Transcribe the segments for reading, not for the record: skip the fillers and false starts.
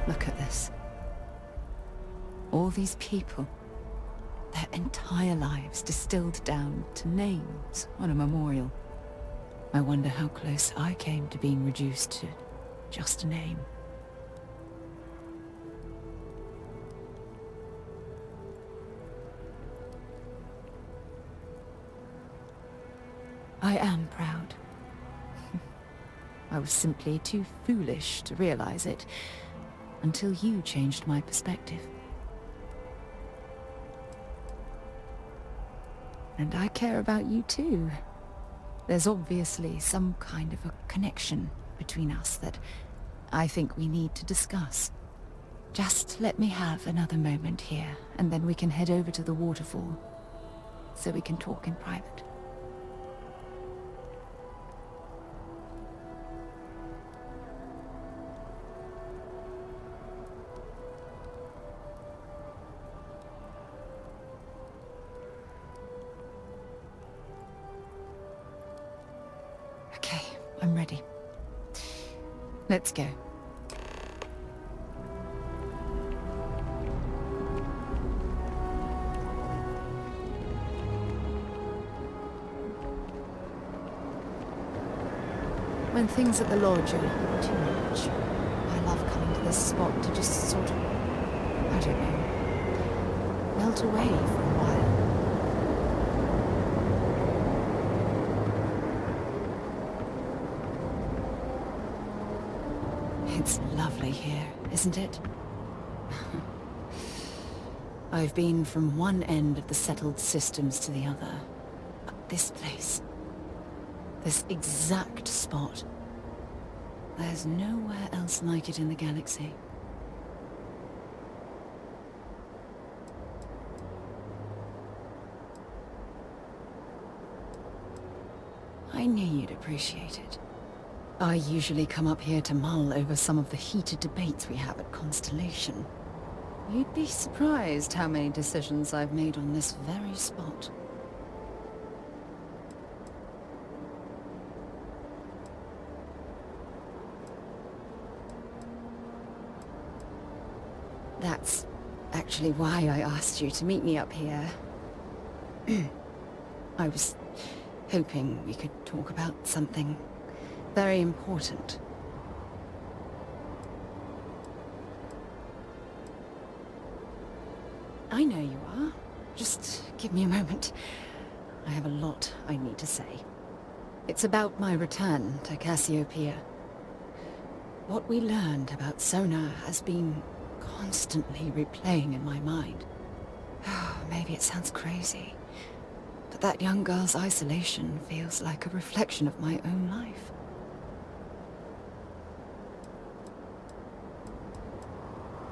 Look at this. All these people, their entire lives distilled down to names on a memorial. I wonder how close I came to being reduced to just a name. I am proud. I was simply too foolish to realize it until you changed my perspective. And I care about you too. There's obviously some kind of a connection between us that I think we need to discuss. Just let me have another moment here, and then we can head over to the waterfall, so we can talk in private. Okay, I'm ready. Let's go. When things at the lodge are too much, I love coming to this spot to just sort of, I don't know, melt away for a while. It's lovely here, isn't it? I've been from one end of the settled systems to the other. But this place, this exact spot, there's nowhere else like it in the galaxy. I knew you'd appreciate it. I usually come up here to mull over some of the heated debates we have at Constellation. You'd be surprised how many decisions I've made on this very spot. That's actually why I asked you to meet me up here. I was hoping we could talk about something very important. I know you are. Just give me a moment. I have a lot I need to say. It's about my return to Cassiopeia. What we learned about Sona has been constantly replaying in my mind. Maybe it sounds crazy, but that young girl's isolation feels like a reflection of my own life.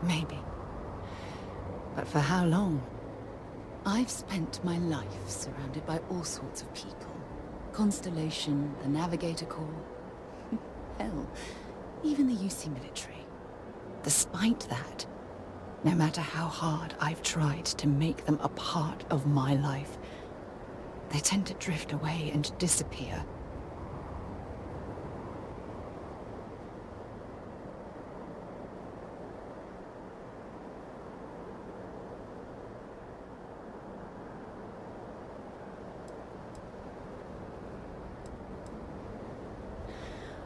Maybe. But for how long? I've spent my life surrounded by all sorts of people. Constellation, the Navigator Corps. Hell, even the UC military. Despite that, no matter how hard I've tried to make them a part of my life, they tend to drift away and disappear.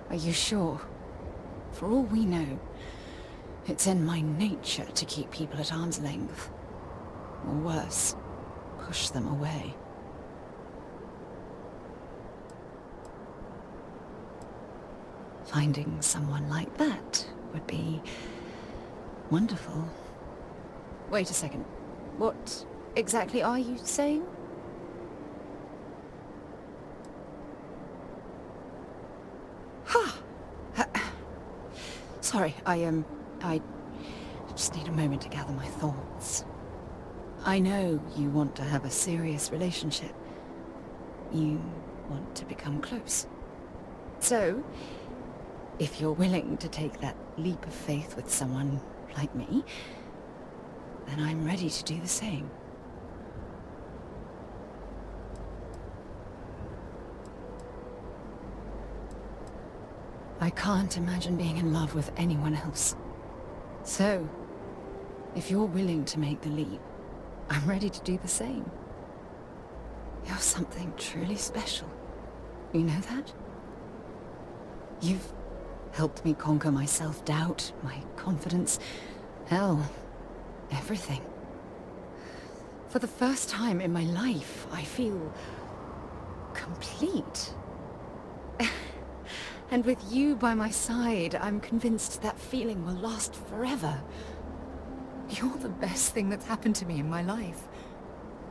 Are you sure? For all we know, it's in my nature to keep people at arm's length. Or worse, push them away. Finding someone like that would be wonderful. Wait a second. What exactly are you saying? Sorry, I just need a moment to gather my thoughts. I know you want to have a serious relationship. You want to become close. So, if you're willing to take that leap of faith with someone like me, then I'm ready to do the same. I can't imagine being in love with anyone else. So, if you're willing to make the leap, I'm ready to do the same. You're something truly special. You know that? You've helped me conquer my self-doubt, my confidence, hell, everything. For the first time in my life, I feel complete. And with you by my side, I'm convinced that feeling will last forever. You're the best thing that's happened to me in my life.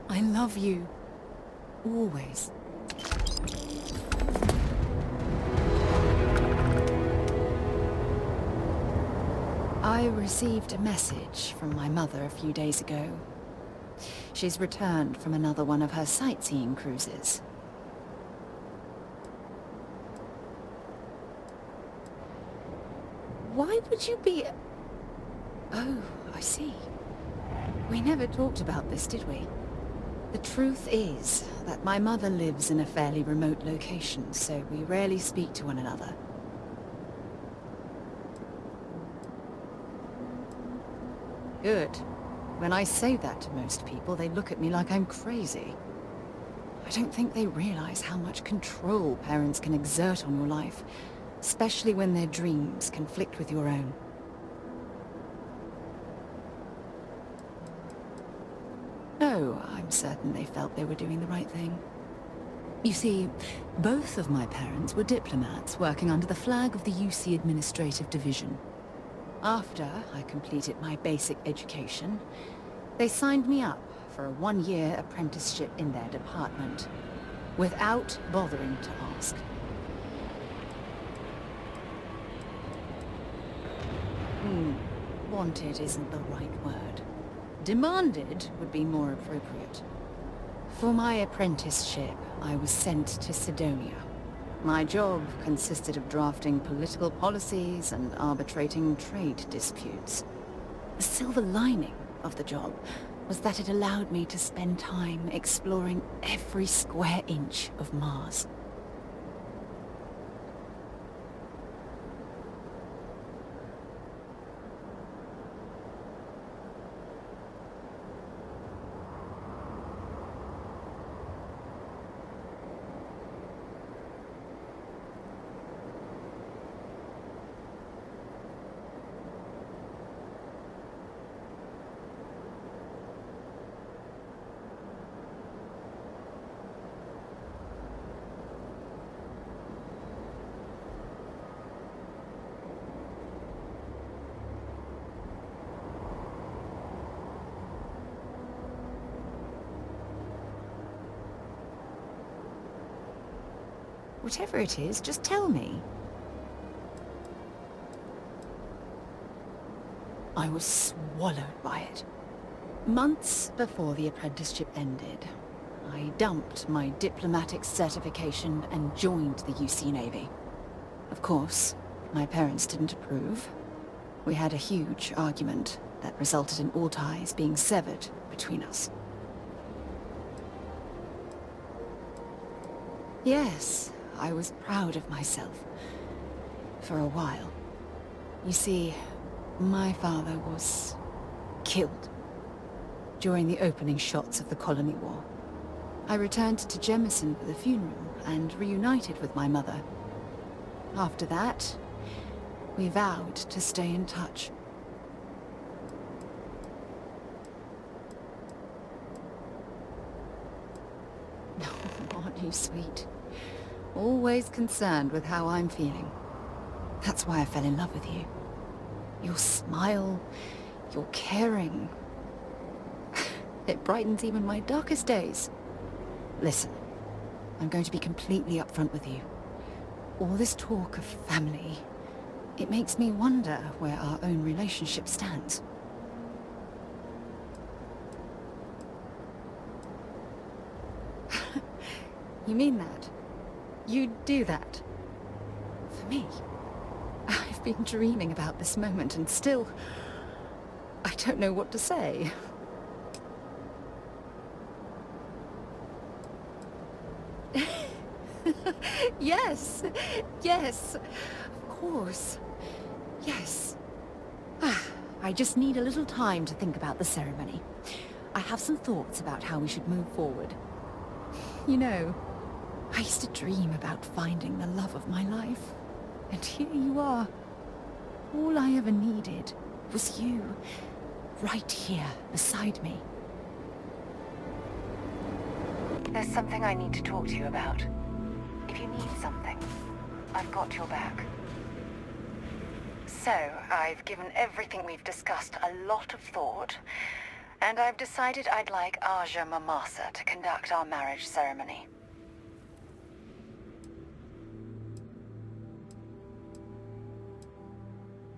I love you. Always. I received a message from my mother a few days ago. She's returned from another one of her sightseeing cruises. Why would you be... Oh, I see. We never talked about this, did we? The truth is that my mother lives in a fairly remote location, so we rarely speak to one another. Good. When I say that to most people, they look at me like I'm crazy. I don't think they realize how much control parents can exert on your life, especially when their dreams conflict with your own. No, I'm certain they felt they were doing the right thing. You see, both of my parents were diplomats working under the flag of the UC Administrative Division. After I completed my basic education, they signed me up for a one-year apprenticeship in their department, without bothering to ask. Wanted isn't the right word. Demanded would be more appropriate. For my apprenticeship, I was sent to Sidonia. My job consisted of drafting political policies and arbitrating trade disputes. The silver lining of the job was that it allowed me to spend time exploring every square inch of Mars. Whatever it is, just tell me. I was swallowed by it. Months before the apprenticeship ended, I dumped my diplomatic certification and joined the UC Navy. Of course, my parents didn't approve. We had a huge argument that resulted in all ties being severed between us. Yes, I was proud of myself. For a while. You see, my father was killed during the opening shots of the Colony War. I returned to Jemison for the funeral and reunited with my mother. After that, we vowed to stay in touch. Aren't you sweet? Always concerned with how I'm feeling. That's why I fell in love with you. Your smile, your caring. It brightens even my darkest days. Listen, I'm going to be completely upfront with you. All this talk of family, it makes me wonder where our own relationship stands. You mean that? You'd do that? For me? I've been dreaming about this moment and still... I don't know what to say. Yes! Yes! Of course. Yes. I just need a little time to think about the ceremony. I have some thoughts about how we should move forward. You know, I used to dream about finding the love of my life. And here you are. All I ever needed was you, right here beside me. There's something I need to talk to you about. If you need something, I've got your back. So, I've given everything we've discussed a lot of thought, and I've decided I'd like Aja Mamasa to conduct our marriage ceremony.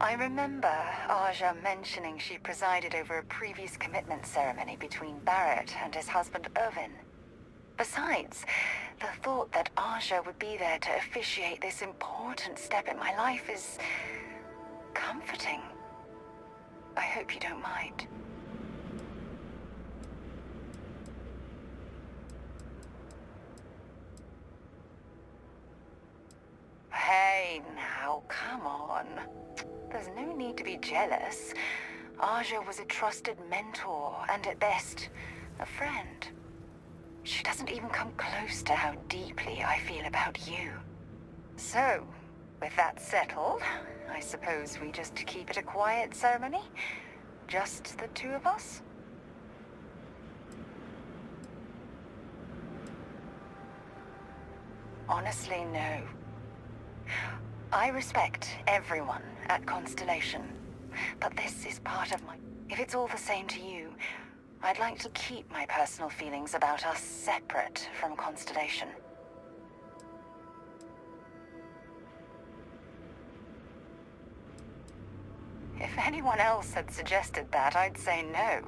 I remember Aja mentioning she presided over a previous commitment ceremony between Barrett and his husband Irvin. Besides, the thought that Aja would be there to officiate this important step in my life is comforting. I hope you don't mind. Hey now, come on. There's no need to be jealous. Aja was a trusted mentor and at best, a friend. She doesn't even come close to how deeply I feel about you. So, with that settled, I suppose we just keep it a quiet ceremony? Just the two of us? Honestly, no. I respect everyone at Constellation, but this is part of my... If it's all the same to you, I'd like to keep my personal feelings about us separate from Constellation. If anyone else had suggested that, I'd say no.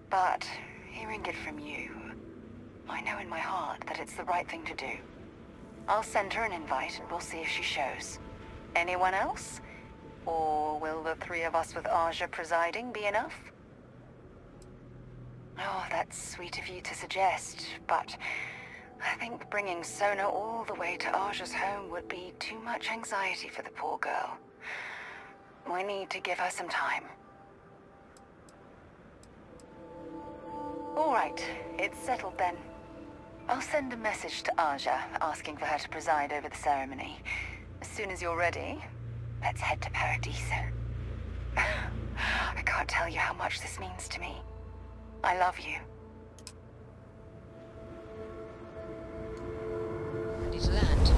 But hearing it from you, I know in my heart that it's the right thing to do. I'll send her an invite and we'll see if she shows. Anyone else? Or will the three of us with Aja presiding be enough? Oh, that's sweet of you to suggest, but I think bringing Sona all the way to Aja's home would be too much anxiety for the poor girl. We need to give her some time. All right, it's settled then. I'll send a message to Aja asking for her to preside over the ceremony. As soon as you're ready, let's head to Paradiso. I can't tell you how much this means to me. I love you. Ready to land?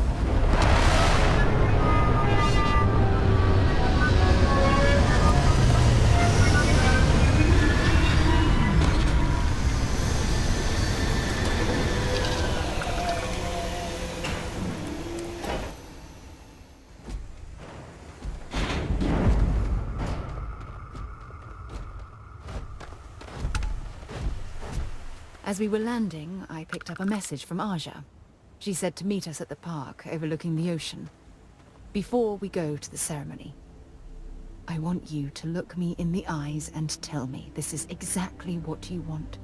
As we were landing, I picked up a message from Aja. She said to meet us at the park overlooking the ocean. Before we go to the ceremony, I want you to look me in the eyes and tell me this is exactly what you want.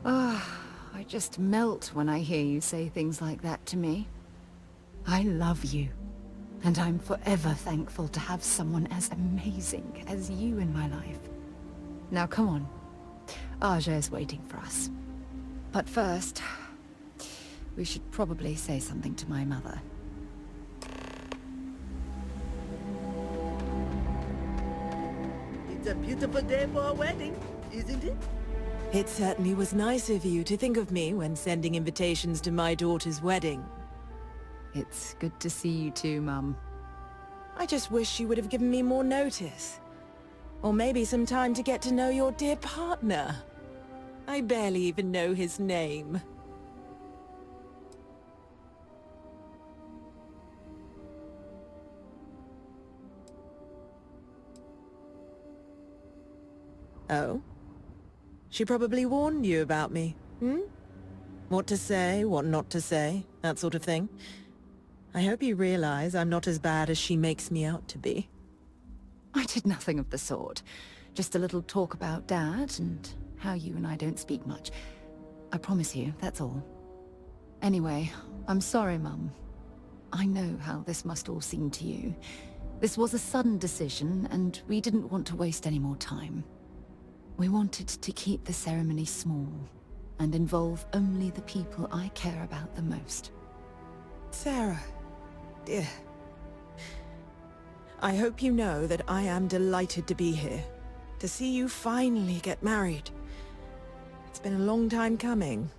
I just melt when I hear you say things like that to me. I love you. And I'm forever thankful to have someone as amazing as you in my life. Now come on. Aja is waiting for us. But first, we should probably say something to my mother. It's a beautiful day for a wedding, isn't it? It certainly was nice of you to think of me when sending invitations to my daughter's wedding. It's good to see you too, Mum. I just wish you would have given me more notice. Or maybe some time to get to know your dear partner. I barely even know his name. Oh? She probably warned you about me, hmm? What to say, what not to say, that sort of thing. I hope you realize I'm not as bad as she makes me out to be. I did nothing of the sort. Just a little talk about Dad and how you and I don't speak much. I promise you, that's all. Anyway, I'm sorry, Mum. I know how this must all seem to you. This was a sudden decision, and we didn't want to waste any more time. We wanted to keep the ceremony small, and involve only the people I care about the most. Sarah, dear. I hope you know that I am delighted to be here, to see you finally get married. It's been a long time coming,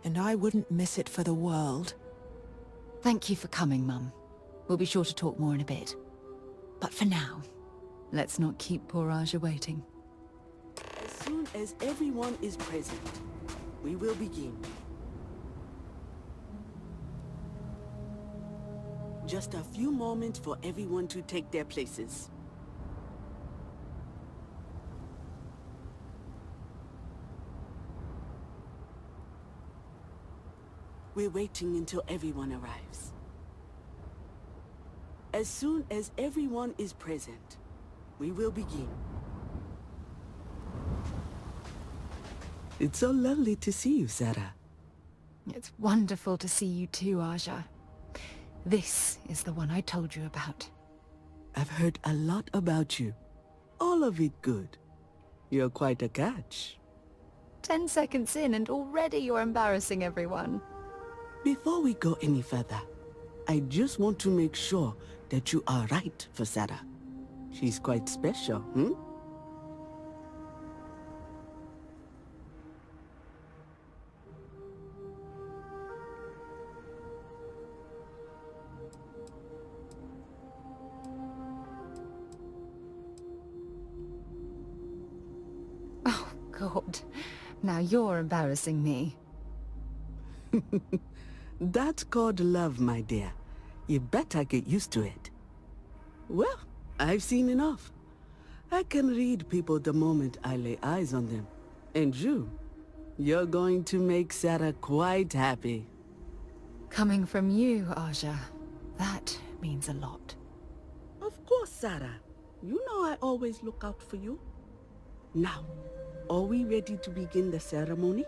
and I wouldn't miss it for the world. Thank you for coming, Mum. We'll be sure to talk more in a bit. But for now, let's not keep poor Aja waiting. As soon as everyone is present, we will begin. Just a few moments for everyone to take their places. We're waiting until everyone arrives. As soon as everyone is present, we will begin. It's so lovely to see you, Sarah. It's wonderful to see you too, Aja. This is the one I told you about. I've heard a lot about you. All of it good. You're quite a catch. 10 seconds in and already you're embarrassing everyone. Before we go any further, I just want to make sure that you are right for Sarah. She's quite special, hmm? Oh, God. Now you're embarrassing me. That's called love, my dear. You better get used to it. Well, I've seen enough. I can read people the moment I lay eyes on them. And you're going to make Sarah quite happy. Coming from you, Aja, that means a lot. Of course, Sarah. You know I always look out for you. Now, are we ready to begin the ceremony?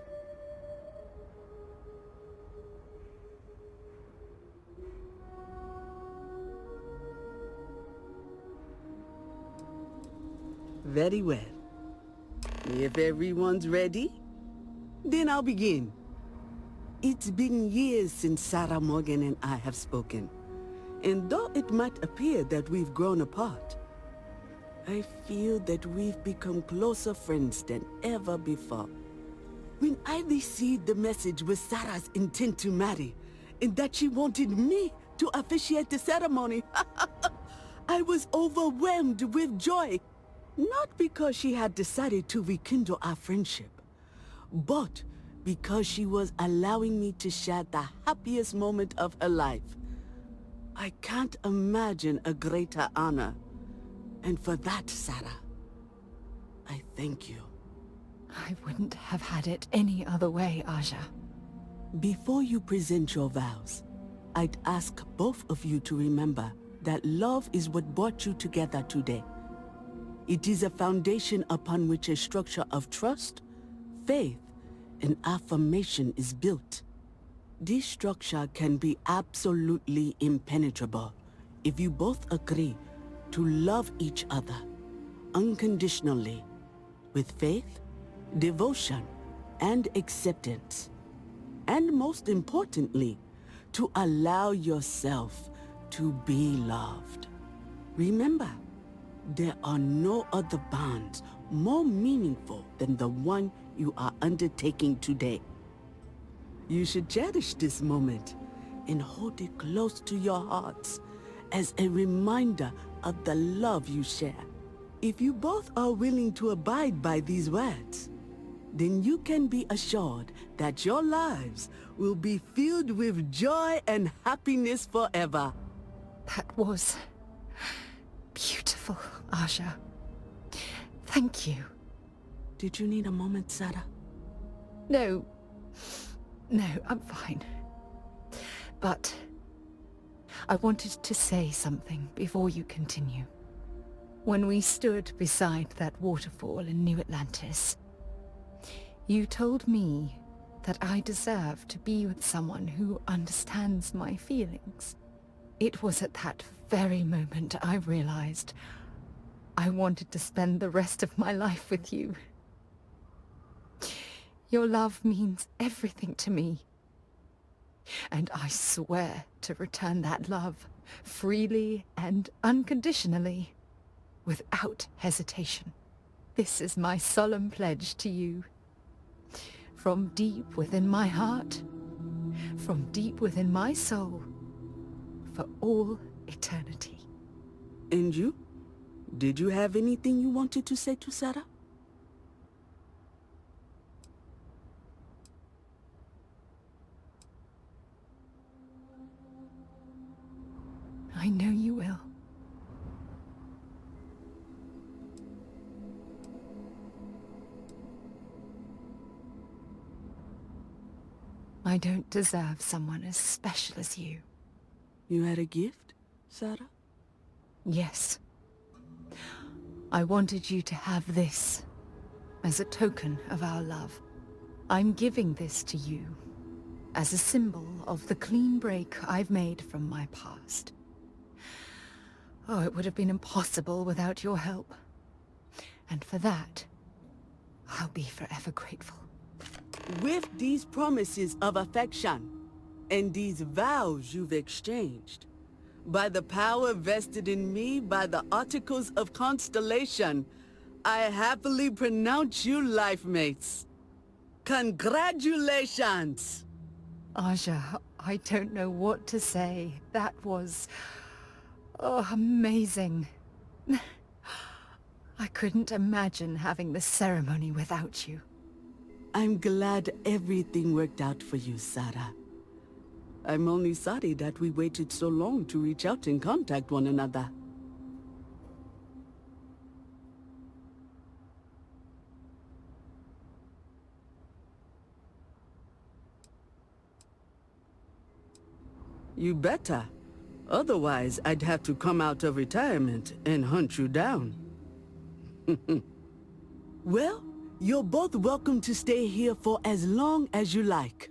Very well. If everyone's ready, then I'll begin. It's been years since Sarah Morgan and I have spoken. And though it might appear that we've grown apart, I feel that we've become closer friends than ever before. When I received the message with Sarah's intent to marry, and that she wanted me to officiate the ceremony, I was overwhelmed with joy. Not because she had decided to rekindle our friendship, but because she was allowing me to share the happiest moment of her life. I can't imagine a greater honor. And for that, Sarah, I thank you. I wouldn't have had it any other way, Aja. Before you present your vows, I'd ask both of you to remember that love is what brought you together today. It is a foundation upon which a structure of trust, faith, and affirmation is built. This structure can be absolutely impenetrable if you both agree to love each other unconditionally, with faith, devotion, and acceptance. And most importantly, to allow yourself to be loved. Remember, there are no other bonds more meaningful than the one you are undertaking today. You should cherish this moment and hold it close to your hearts as a reminder of the love you share. If you both are willing to abide by these words, then you can be assured that your lives will be filled with joy and happiness forever. That was beautiful, Aja. Thank you. Did you need a moment, Sarah? No, I'm fine. But I wanted to say something before you continue. When we stood beside that waterfall in New Atlantis, you told me that I deserve to be with someone who understands my feelings. It was at that very moment I realized I wanted to spend the rest of my life with you. Your love means everything to me. And I swear to return that love freely and unconditionally, without hesitation. This is my solemn pledge to you. From deep within my heart, from deep within my soul, for all eternity. And you? Did you have anything you wanted to say to Sarah? I know you will. I don't deserve someone as special as you. You had a gift, Sarah? Yes. I wanted you to have this as a token of our love. I'm giving this to you as a symbol of the clean break I've made from my past. Oh, it would have been impossible without your help. And for that, I'll be forever grateful. With these promises of affection and these vows you've exchanged, by the power vested in me by the Articles of Constellation, I happily pronounce you life mates. Congratulations! Aja, I don't know what to say. That was... oh, amazing. I couldn't imagine having the ceremony without you. I'm glad everything worked out for you, Sarah. I'm only sorry that we waited so long to reach out and contact one another. You better. Otherwise, I'd have to come out of retirement and hunt you down. Well, you're both welcome to stay here for as long as you like.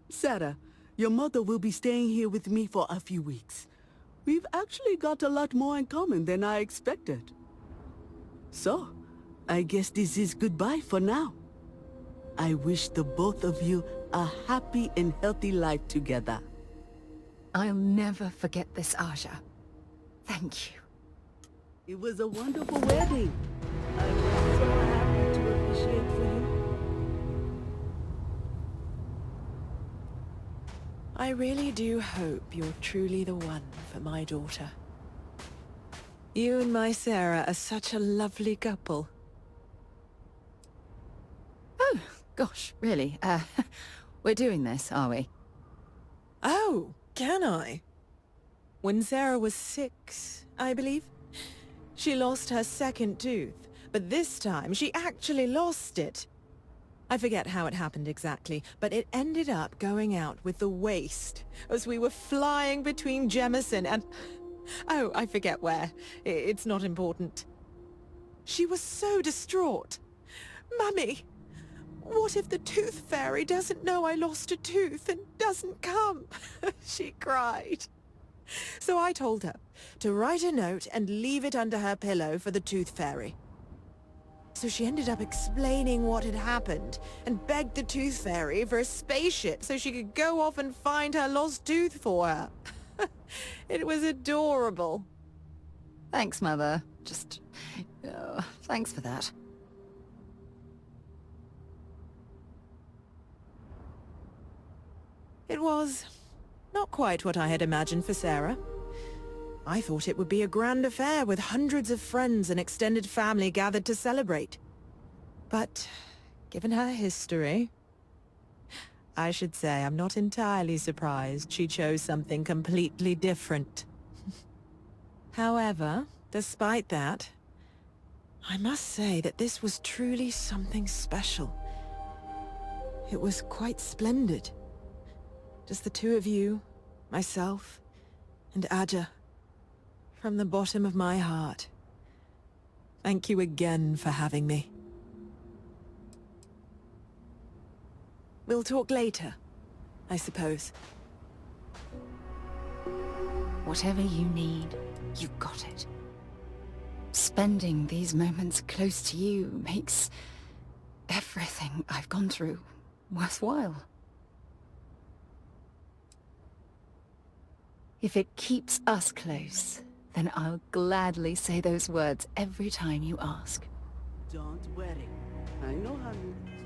Sarah, your mother will be staying here with me for a few weeks. We've actually got a lot more in common than I expected. So, I guess this is goodbye for now. I wish the both of you a happy and healthy life together. I'll never forget this, Aja. Thank you. It was a wonderful wedding. I was so happy to officiate for you. I really do hope you're truly the one for my daughter. You and my Sarah are such a lovely couple. Oh, gosh, really? We're doing this, are we? Oh, can I? When Sarah was 6, I believe, she lost her second tooth, but this time she actually lost it. I forget how it happened exactly, but it ended up going out with the waste as we were flying between Jemison and... oh, I forget where. It's not important. She was so distraught. Mummy, what if the Tooth Fairy doesn't know I lost a tooth and doesn't come? She cried. So I told her to write a note and leave it under her pillow for the Tooth Fairy. So she ended up explaining what had happened and begged the Tooth Fairy for a spaceship so she could go off and find her lost tooth for her. It was adorable. Thanks, Mother. Thanks for that. It was not quite what I had imagined for Sarah. I thought it would be a grand affair with hundreds of friends and extended family gathered to celebrate. But, given her history, I should say I'm not entirely surprised she chose something completely different. However, despite that, I must say that this was truly something special. It was quite splendid. Just the two of you, myself, and Aja. From the bottom of my heart. Thank you again for having me. We'll talk later, I suppose. Whatever you need, you got it. Spending these moments close to you makes everything I've gone through worthwhile. If it keeps us close, then I'll gladly say those words every time you ask. Don't worry. I know how you...